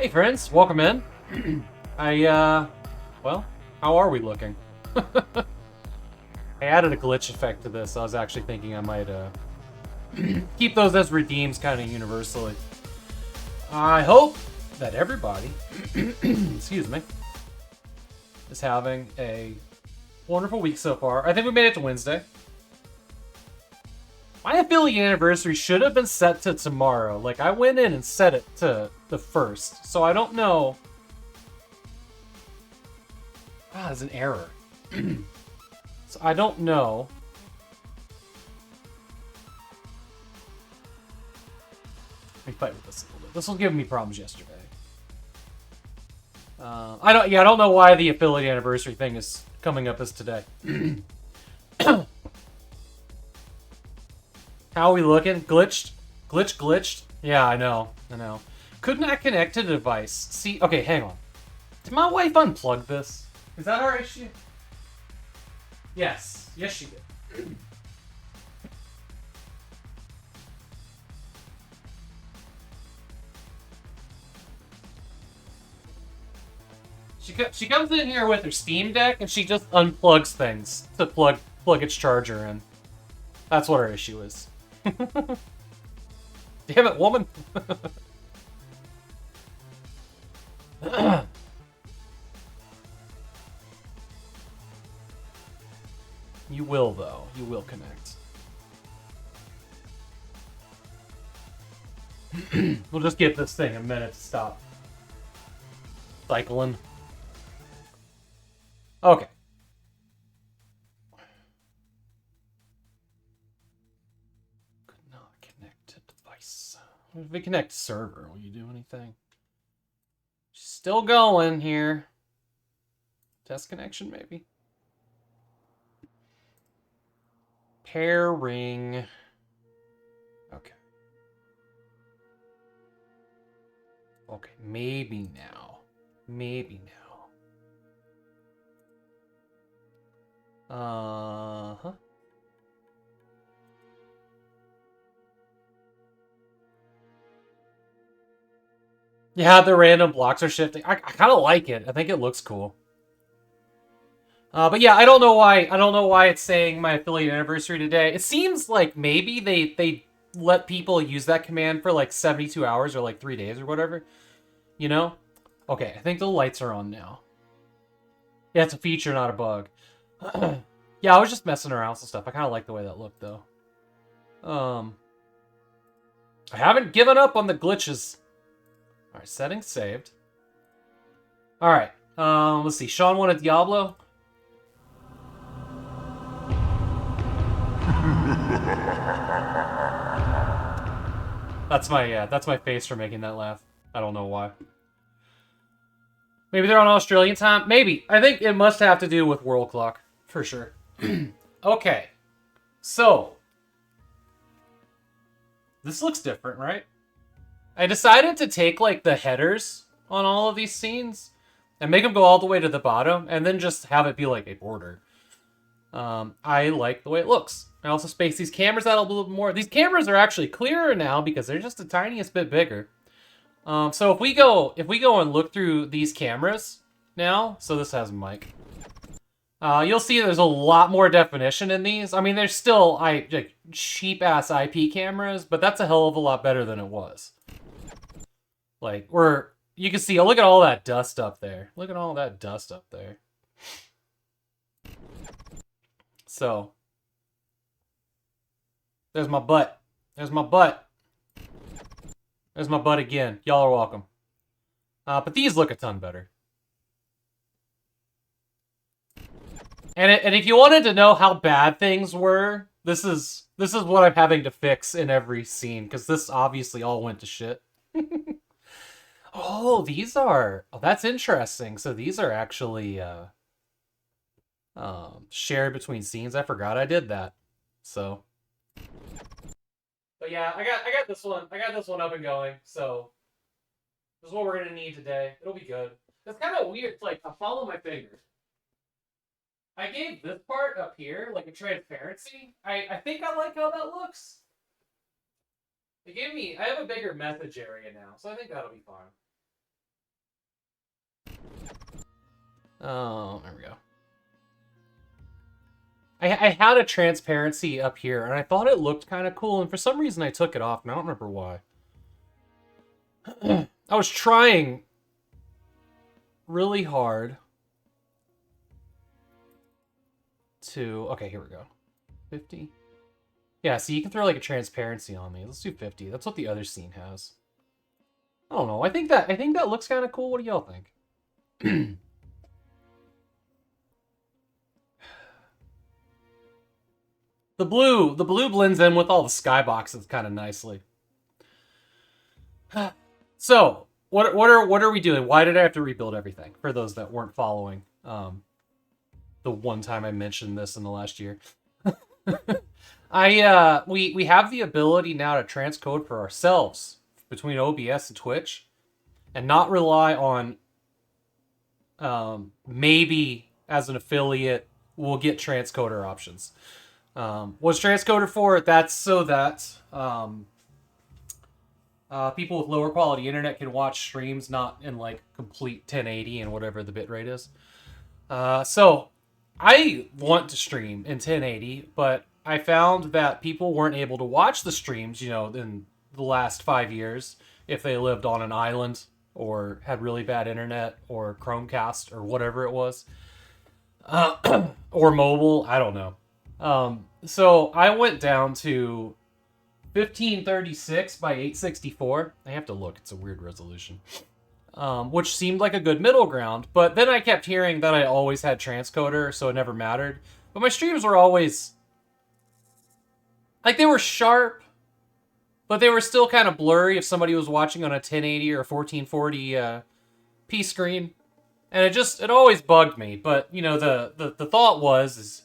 Hey friends, welcome in. Well, how are we looking? I added a glitch effect to this. I was actually thinking I might, keep those as redeems kind of universally. I hope that everybody, excuse me, is having a wonderful week so far. I think we made it to Wednesday. My affiliate anniversary should have been set to tomorrow. Like, I went in and set it to the 1st, so I don't know. Ah, there's an error. So I don't know. Let me fight with this a little bit. This will give me problems yesterday. I don't know why the affiliate anniversary thing is coming up as today. How are we looking? Glitched? Glitched? Yeah, I know. Could not connect to the device. See, okay, hang on. Did my wife unplug this? Is that our issue? Yes, she did. She comes in here with her Steam Deck and she just unplugs things to plug its charger in. That's what our issue is. Damn it, woman! You will, though. You will connect. We'll just give this thing a minute to stop cycling. Okay. Could not connect to device. If we connect to server, will you do anything? Still going here. Test connection, maybe. Pairing. Okay. Okay, maybe now. Uh-huh. Yeah, the random blocks are shifting. I kind of like it. I think it looks cool. But yeah, I don't know why it's saying my affiliate anniversary today. It seems like maybe they let people use that command for like 72 hours or like 3 days or whatever. You know? Okay, I think the lights are on now. Yeah, it's a feature, not a bug. Yeah, I was just messing around with some stuff. I kind of like the way that looked, though. I haven't given up on the glitches. All right, settings saved. All right, let's see. Sean wanted Diablo. That's my face for making that laugh. I don't know why. Maybe they're on Australian time. Maybe. I think it must have to do with world clock for sure. Okay, so this looks different, right? I decided to take like the headers on all of these scenes and make them go all the way to the bottom and then just have it be like a border. I like the way it looks. I also spaced these cameras out a little bit more. These cameras are actually clearer now because they're just the tiniest bit bigger. So if we go and look through these cameras now, so this has a mic. You'll see there's a lot more definition in these. I mean, there's still like cheap-ass IP cameras, but that's a hell of a lot better than it was. Like, you can see, look at all that dust up there. Look at all that dust up there. So, there's my butt. There's my butt. There's my butt again. Y'all are welcome. But these look a ton better. And if you wanted to know how bad things were, this is what I'm having to fix in every scene, because this obviously all went to shit. Oh, that's interesting. So these are actually shared between scenes. I forgot I did that. So, but yeah, I got this one. I got this one up and going. So this is what we're gonna need today. It'll be good. It's kind of weird. It's like I follow my finger. I gave this part up here like a transparency. I think I like how that looks. They gave me. I have a bigger message area now, so I think that'll be fine. There we go. I had a transparency up here, and I thought it looked kind of cool, and for some reason I took it off, and I don't remember why. I was trying really hard to... Okay, here we go. 50? Yeah, so you can throw like a transparency on me. Let's do 50. That's what the other scene has. I don't know. I think that looks kind of cool. What do y'all think? The blue blends in with all the skyboxes kind of nicely. So, what are we doing? Why did I have to rebuild everything? For those that weren't following, the one time I mentioned this in the last year, we have the ability now to transcode for ourselves between OBS and Twitch, and not rely on maybe as an affiliate we'll get transcoder options. What's transcoder for? That's so that people with lower quality internet can watch streams not in like complete 1080 and whatever the bitrate is. So I want to stream in 1080, but I found that people weren't able to watch the streams, you know, in the last 5 years if they lived on an island or had really bad internet or Chromecast or whatever it was. Or mobile, I don't know. So I went down to 1536 by 864. I have to look, it's a weird resolution. Which seemed like a good middle ground, but then I kept hearing that I always had transcoder, so it never mattered. But my streams were always... like, they were sharp, but they were still kind of blurry if somebody was watching on a 1080 or a 1440 P screen. And it always bugged me. But, you know, the thought was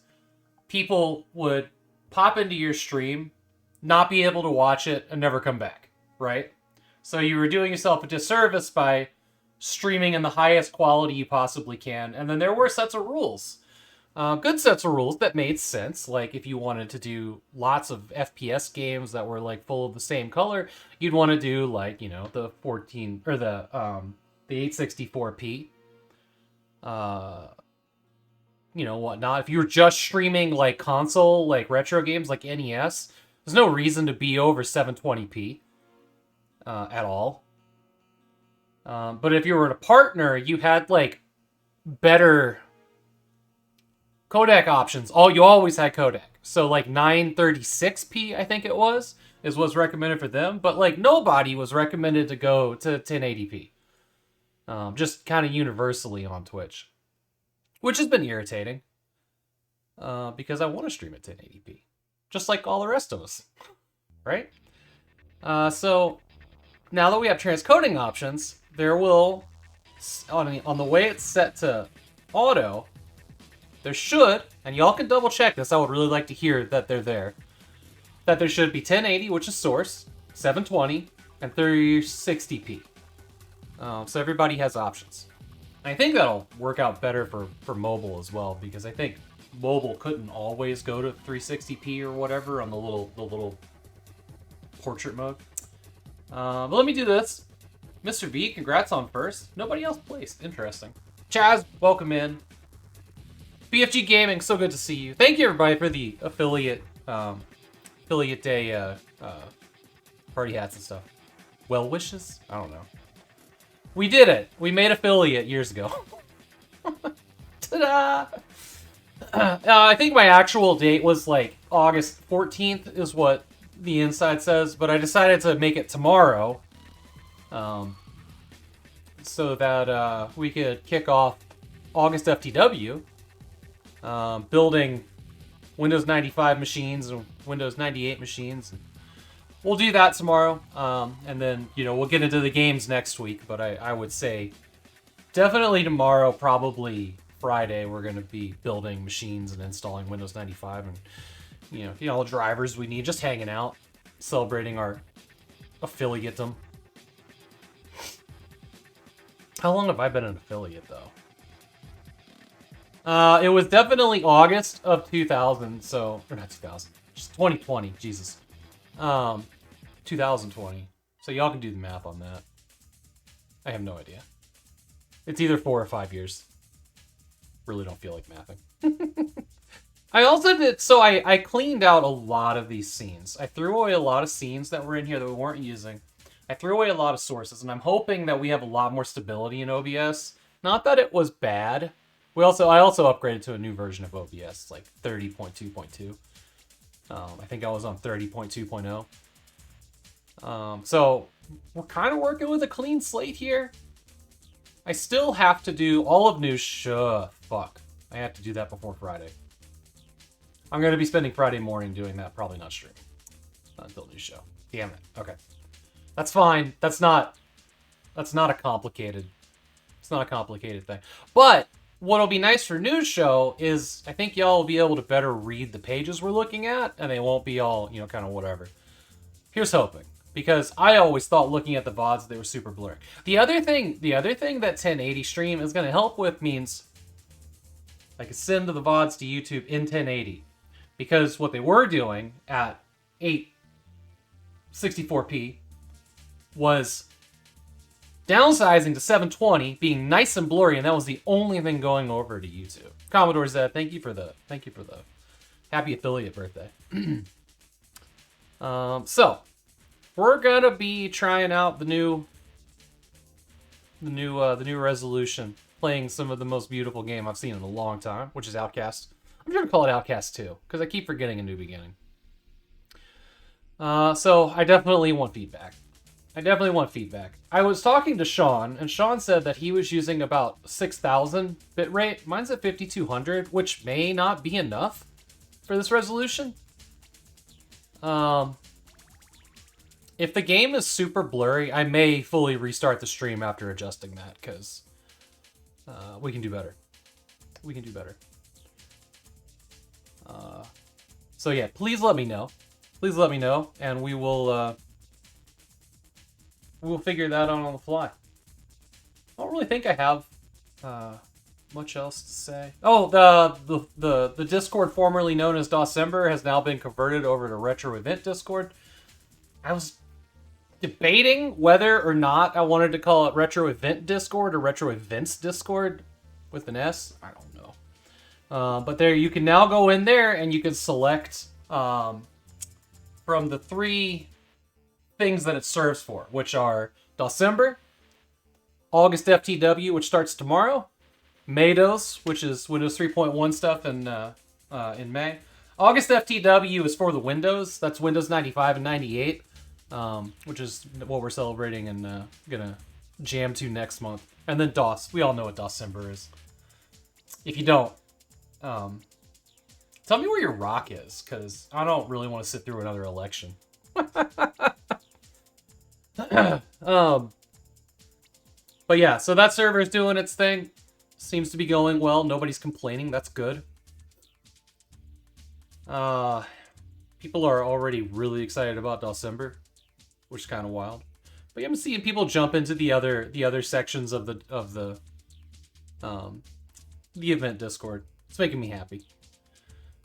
people would pop into your stream, not be able to watch it, and never come back, right? So you were doing yourself a disservice by streaming in the highest quality you possibly can. And then there were sets of rules. Good sets of rules that made sense. Like if you wanted to do lots of FPS games that were like full of the same color, you'd want to do like, you know, the 14 or the 864p. You know, whatnot. If you were just streaming like console, like retro games like NES, there's no reason to be over 720p at all. But if you were a partner, you had like better codec options. You always had codec. So like 936p, I think it was, is what's recommended for them. But like nobody was recommended to go to 1080p. Just kind of universally on Twitch. Which has been irritating. Because I want to stream at 1080p. Just like all the rest of us. Right? So now that we have transcoding options, there will, on the way it's set to auto, there should, and y'all can double check this, I would really like to hear that they're there, that there should be 1080, which is source, 720, and 360p. So everybody has options. I think that'll work out better for mobile as well, because I think mobile couldn't always go to 360p or whatever on the little portrait mode. But let me do this. Mr. V, congrats on first. Nobody else placed. Interesting. Chaz, welcome in. BFG Gaming, so good to see you. Thank you, everybody, for the affiliate day party hats and stuff. Well wishes? I don't know. We did it. We made affiliate years ago. Ta-da! I think my actual date was like August 14th is what the inside says, but I decided to make it tomorrow so that we could kick off August FTW. Building Windows 95 machines and Windows 98 machines. We'll do that tomorrow, and then, you know, we'll get into the games next week, but I would say definitely tomorrow, probably Friday, we're going to be building machines and installing Windows 95 and, you know, all the drivers we need, just hanging out, celebrating our affiliate-dom. How long have I been an affiliate, though? It was definitely August of 2000, so... Or not 2000. Just 2020, Jesus. 2020. So y'all can do the math on that. I have no idea. It's either 4 or 5 years. really don't feel like mathing. I also did, so I cleaned out a lot of these scenes. I threw away a lot of scenes that were in here that we weren't using. I threw away a lot of sources, and I'm hoping that we have a lot more stability in OBS. Not that it was bad. I also upgraded to a new version of OBS, like 30.2.2. I think I was on 30.2.0. So we're kind of working with a clean slate here. I still have to do all of news. Fuck. I have to do that before Friday. I'm going to be spending Friday morning doing that, probably not streaming until news show. Damn it. Okay. That's fine. That's not a complicated. It's not a complicated thing. But what'll be nice for news show is I think y'all will be able to better read the pages we're looking at, and they won't be all, you know, kind of whatever. Here's hoping, because I always thought looking at the VODs they were super blurry. The other thing that 1080 stream is going to help with means I can send the VODs to YouTube in 1080, because what they were doing at 864p was downsizing to 720, being nice and blurry, and that was the only thing going over to YouTube. Commodore Zed, thank you for the happy affiliate birthday. So we're gonna be trying out the new resolution, playing some of the most beautiful game I've seen in a long time, which is Outcast. I'm gonna call it Outcast 2 because I keep forgetting A New Beginning. So I definitely want feedback. I was talking to Sean, and Sean said that he was using about 6,000 bitrate. Mine's at 5,200, which may not be enough for this resolution. If the game is super blurry, I may fully restart the stream after adjusting that, because we can do better. So yeah, please let me know. And we will we'll figure that out on the fly. I don't really think I have much else to say. Oh, the Discord formerly known as Dawsember has now been converted over to Retro Event Discord. I was debating whether or not I wanted to call it Retro Event Discord or Retro Events Discord with an S. I don't know. But there, you can now go in there and you can select from the 3 things that it serves for, which are Dawsember, August FTW, which starts tomorrow, Maydos, which is Windows 3.1 stuff in May. August FTW is for the Windows. That's Windows 95 and 98, which is what we're celebrating and gonna jam to next month. And then DOS. We all know what Dawsember is. If you don't, tell me where your rock is, because I don't really want to sit through another election. But yeah, so that server is doing its thing. Seems to be going well. Nobody's complaining. That's good. People are already really excited about Dawsember, which is kind of wild. But I'm seeing people jump into the other sections of the event Discord. It's making me happy.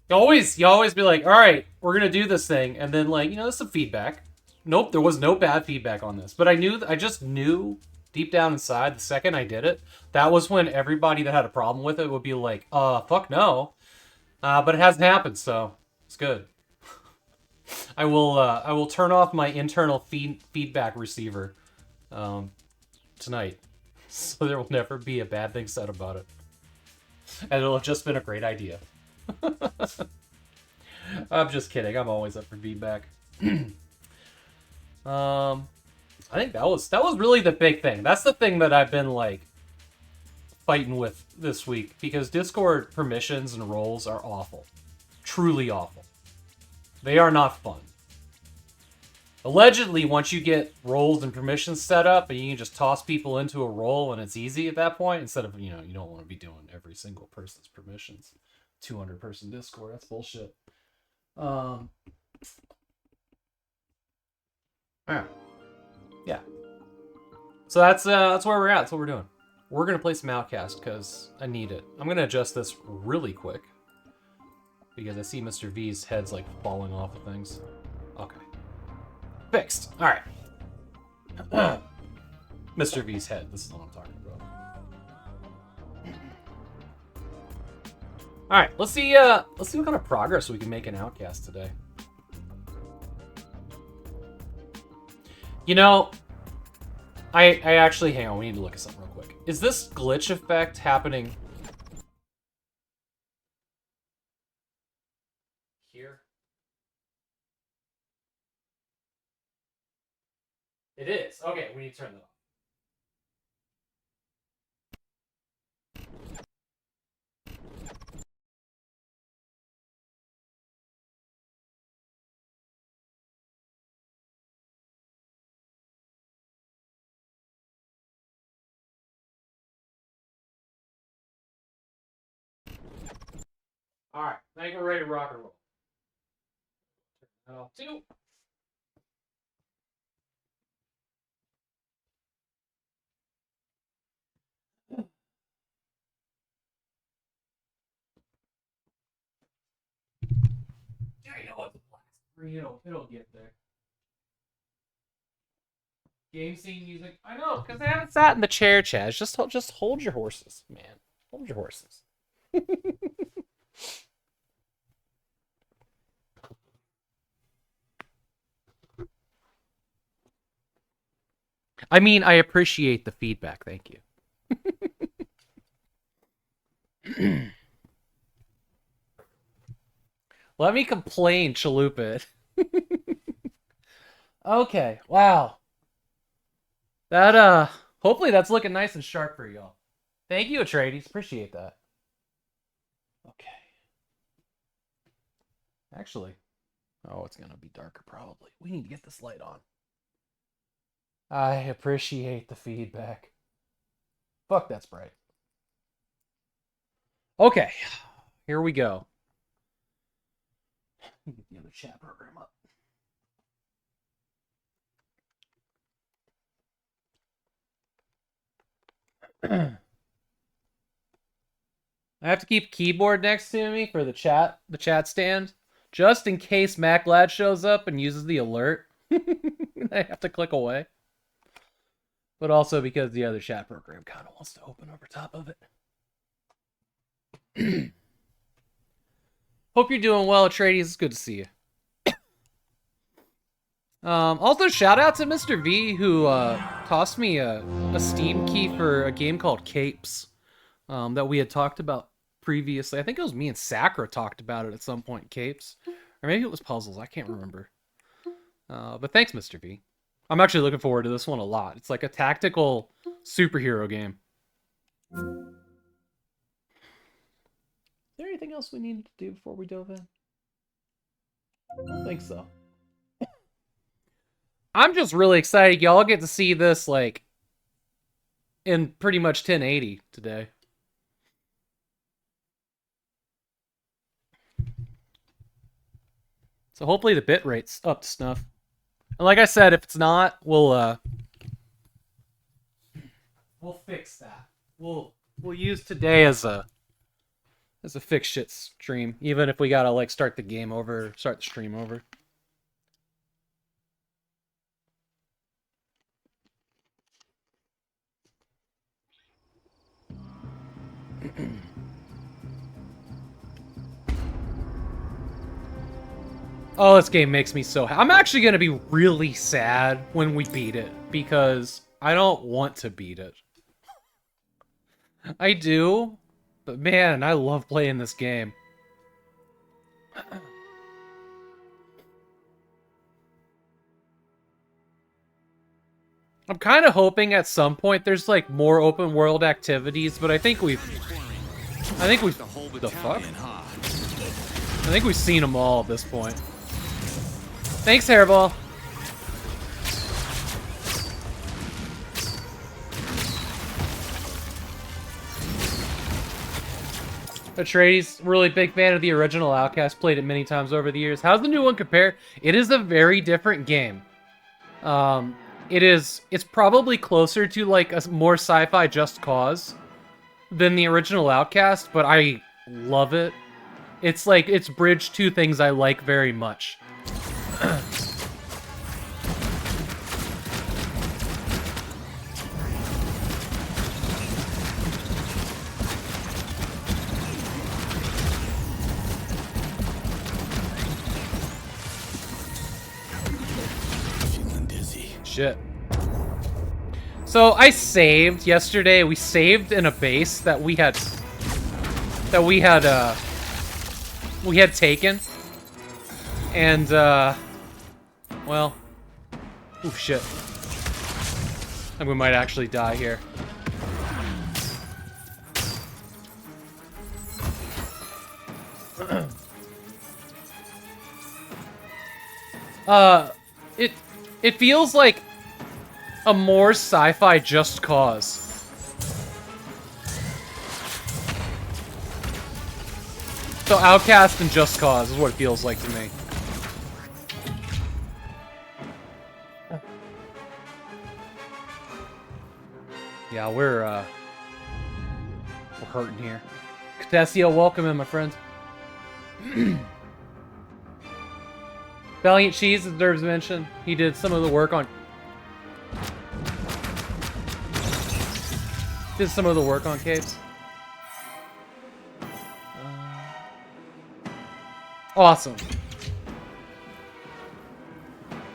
You always be like, all right, we're gonna do this thing, and then, like, you know, there's some feedback. Nope, there was no bad feedback on this, but I just knew deep down inside the second I did it, that was when everybody that had a problem with it would be like, fuck no. But it hasn't happened, so it's good. I will turn off my internal feedback receiver tonight, so there will never be a bad thing said about it, and it'll have just been a great idea. I'm just kidding. I'm always up for feedback. I think that was really the big thing. That's the thing that I've been, like, fighting with this week, because Discord permissions and roles are awful. Truly awful. They are not fun. Allegedly, once you get roles and permissions set up, and you can just toss people into a role and it's easy at that point, instead of, you know, you don't want to be doing every single person's permissions. 200-person Discord, that's bullshit. Yeah. So that's where we're at. That's what we're doing. We're gonna play some Outcast because I need it. I'm gonna adjust this really quick because I see Mr. V's head's like falling off of things. Okay. Fixed. All right. Mr. V's head. This is what I'm talking All right, let's see what kind of progress we can make in Outcast today. You know, I actually, hang on, we need to look at something real quick. Is this glitch effect happening here? It is. Okay, we need to turn that off. All right, I think we're ready to rock and roll. Turn that off too. Yeah, you know what? It'll get there. Game scene music. I know, because I haven't sat in the chair, Chaz. Just hold your horses, man. Hold your horses. I mean, I appreciate the feedback. Thank you. Let me complain, Chalupit. Okay, wow. That, hopefully that's looking nice and sharp for y'all. Thank you, Atreides. Appreciate that. Okay. Actually, oh, it's gonna be darker probably. We need to get this light on. I appreciate the feedback. Fuck, that's bright. Okay, here we go. Get the other chat program up. I have to keep keyboard next to me for the chat stand, just in case MacLad shows up and uses the alert. I have to click away. But also because the other chat program kind of wants to open over top of it. Hope you're doing well, Atreides. It's good to see you. Also, shout out to Mr. V, who tossed me a Steam key for a game called Capes that we had talked about previously. I think it was me and Sakura talked about it at some point, Capes. Or maybe it was Puzzles. I can't remember. But thanks, Mr. V. I'm actually looking forward to this one a lot. It's like a tactical superhero game. Is there anything else we need to do before we dove in? I don't think so. I'm just really excited y'all get to see this, like, in pretty much 1080 today. So hopefully the bitrate's up to snuff. And like I said, if it's not, we'll fix that. We'll use today as a fix shit stream, even if we gotta like start the stream over. Oh, this game makes me so happy. I'm actually going to be really sad when we beat it, because I don't want to beat it. I do, but man, I love playing this game. I'm kind of hoping at some point there's like more open world activities, but I think we've the fuck? I think we've seen them all at this point. Thanks, Hairball. Atreides, really big fan of the original Outcast. Played it many times over the years. How's the new one compare? It is a very different game. It's probably closer to like a more sci-fi Just Cause than the original Outcast, but I love it. It's like, it's bridged two things I like very much. So I saved yesterday. We saved in a base that we had taken, and well, oh shit, I think we might actually die here. It feels like a more sci-fi Just Cause. So Outcast and Just Cause is what it feels like to me. Yeah, we're hurting here. Catessio, welcome in, my friend. Valiant Cheese deserves mention. He did some of the work on... Capes. Awesome.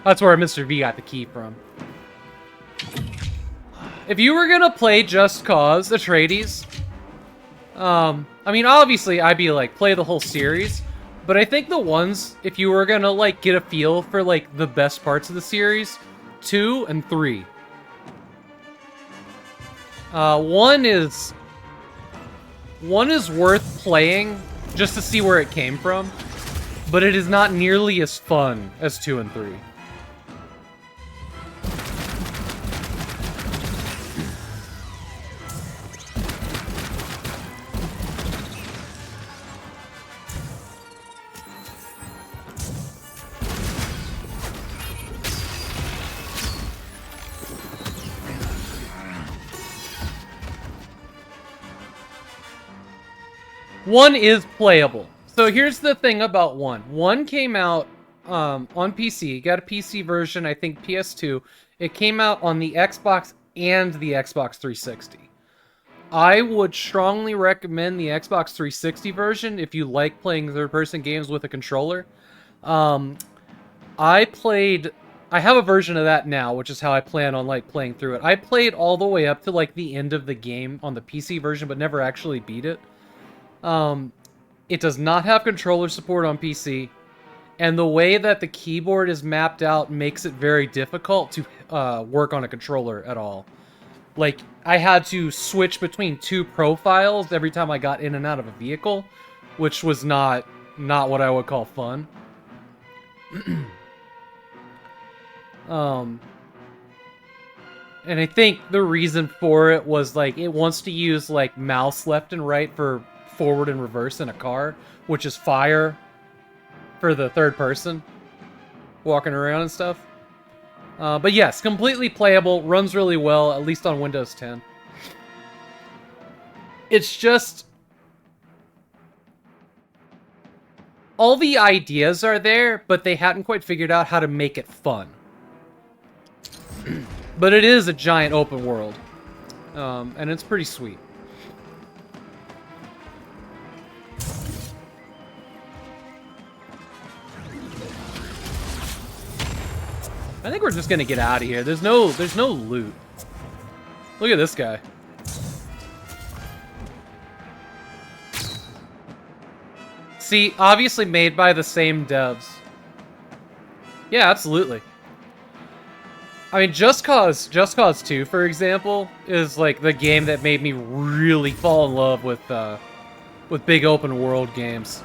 That's where Mr. V got the key from. If you were gonna play Just Cause Atreides, I mean, obviously, I'd be like, play the whole series. But I think the ones, if you were gonna, like, get a feel for, like, the best parts of the series, 2 and 3. 1 is worth playing just to see where it came from, but it is not nearly as fun as 2 and 3. One is playable. So here's the thing about 1. 1 came out on PC. You got a PC version, I think PS2. It came out on the Xbox and the Xbox 360. I would strongly recommend the Xbox 360 version if you like playing third-person games with a controller. I have a version of that now, which is how I plan on, like, playing through it. I played all the way up to, like, the end of the game on the PC version, but never actually beat it. It does not have controller support on PC, and the way that the keyboard is mapped out makes it very difficult to work on a controller at all. Like, I had to switch between 2 profiles every time I got in and out of a vehicle, which was not what I would call fun. And I think the reason for it was, like, it wants to use, like, mouse left and right for forward and reverse in a car, which is fire for the third person walking around and stuff. But yes, completely playable, runs really well, at least on Windows 10. It's just... all the ideas are there, but they hadn't quite figured out how to make it fun. But it is a giant open world. And it's pretty sweet. I think we're just gonna get out of here. There's no loot. Look at this guy. See, obviously made by the same devs. Yeah, absolutely. I mean, Just Cause 2, for example, is like the game that made me really fall in love with big open world games.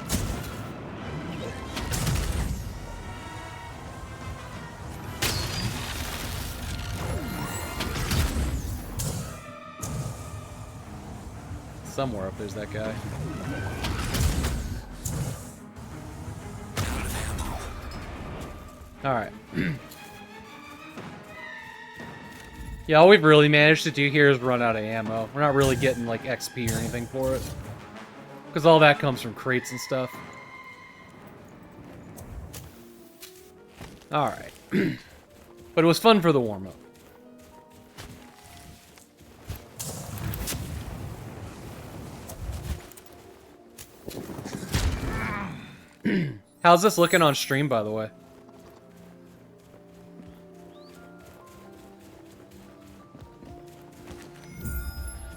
Somewhere up there's that guy. Alright. Yeah, all we've really managed to do here is run out of ammo. We're not really getting, like, XP or anything for it. Because all that comes from crates and stuff. Alright. But it was fun for the warm-up. How's this looking on stream, by the way?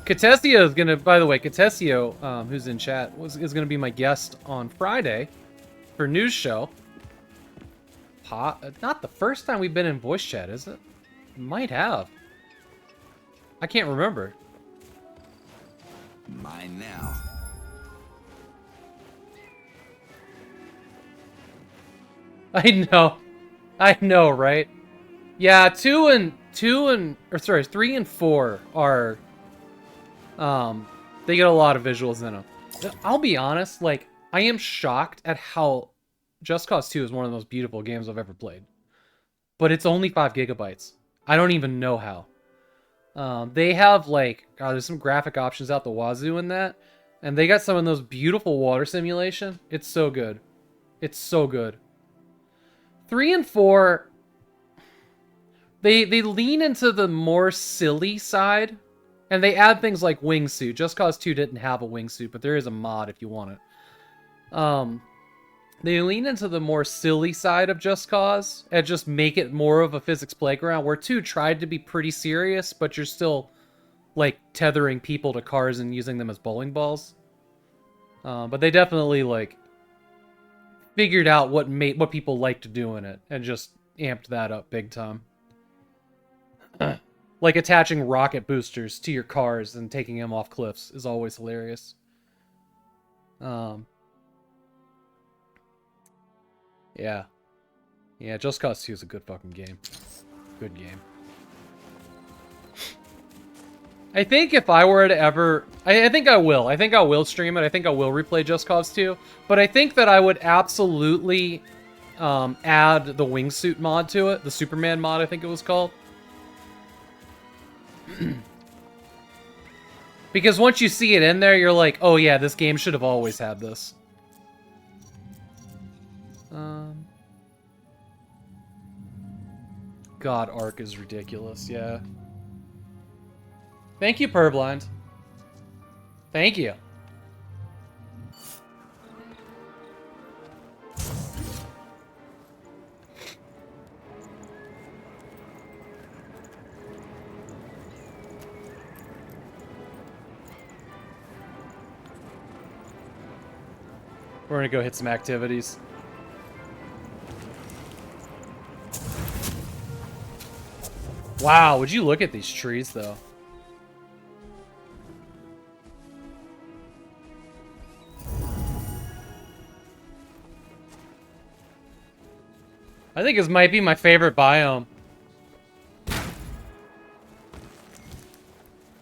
Catesio is gonna, by the way, Catesio, who's in chat, is gonna be my guest on Friday for news show. Not the first time we've been in voice chat, is it? Might have. I can't remember. Mine now. I know, right? Yeah, 3 and 4 are, they get a lot of visuals in them. I'll be honest, like, I am shocked at how Just Cause 2 is one of the most beautiful games I've ever played. But it's only 5 gigabytes. I don't even know how. They have, like, God, there's some graphic options out the wazoo in that. And they got some of those beautiful water simulation. It's so good. It's so good. 3 and 4, they lean into the more silly side. And they add things like wingsuit. Just Cause 2 didn't have a wingsuit, but there is a mod if you want it. They lean into the more silly side of Just Cause and just make it more of a physics playground, where 2 tried to be pretty serious, but you're still, like, tethering people to cars and using them as bowling balls. But they definitely, like, figured out what people liked doing it and just amped that up big time. Like, attaching rocket boosters to your cars and taking them off cliffs is always hilarious. Yeah. Yeah, Just Cause 2 is a good fucking game. Good game. I think if I were to ever... I think I will. I think I will stream it. I think I will replay Just Cause 2. But I think that I would absolutely add the wingsuit mod to it. The Superman mod, I think it was called. Because once you see it in there, you're like, oh yeah, this game should have always had this. God, Ark is ridiculous, yeah. Thank you, Purblind. Thank you. We're gonna go hit some activities. Wow, would you look at these trees, though? I think this might be my favorite biome.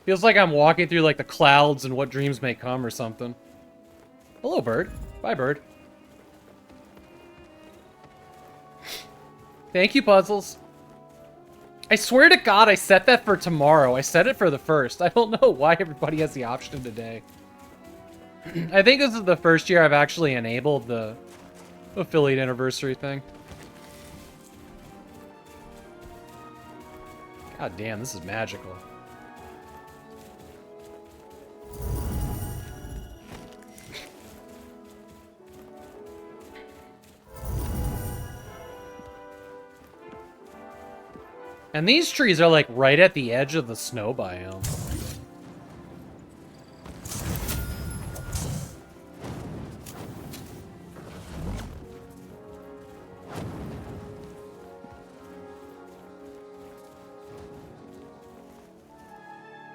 Feels like I'm walking through, like, the clouds and What Dreams May Come or something. Hello, bird. Bye, bird. Thank you, Puzzles. I swear to God, I set that for tomorrow. I set it for the 1st. I don't know why everybody has the option today. I think this is the first year I've actually enabled the affiliate anniversary thing. God damn, this is magical. And these trees are, like, right at the edge of the snow biome.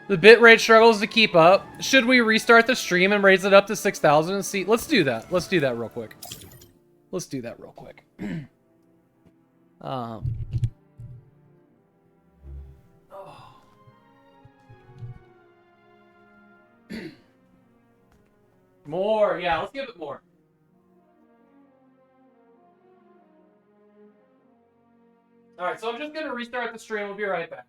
The bitrate struggles to keep up. Should we restart the stream and raise it up to 6,000 and see? Let's do that. Let's do that real quick. Let's do that real quick. More, yeah, let's give it more. Alright, so I'm just gonna restart the stream, we'll be right back.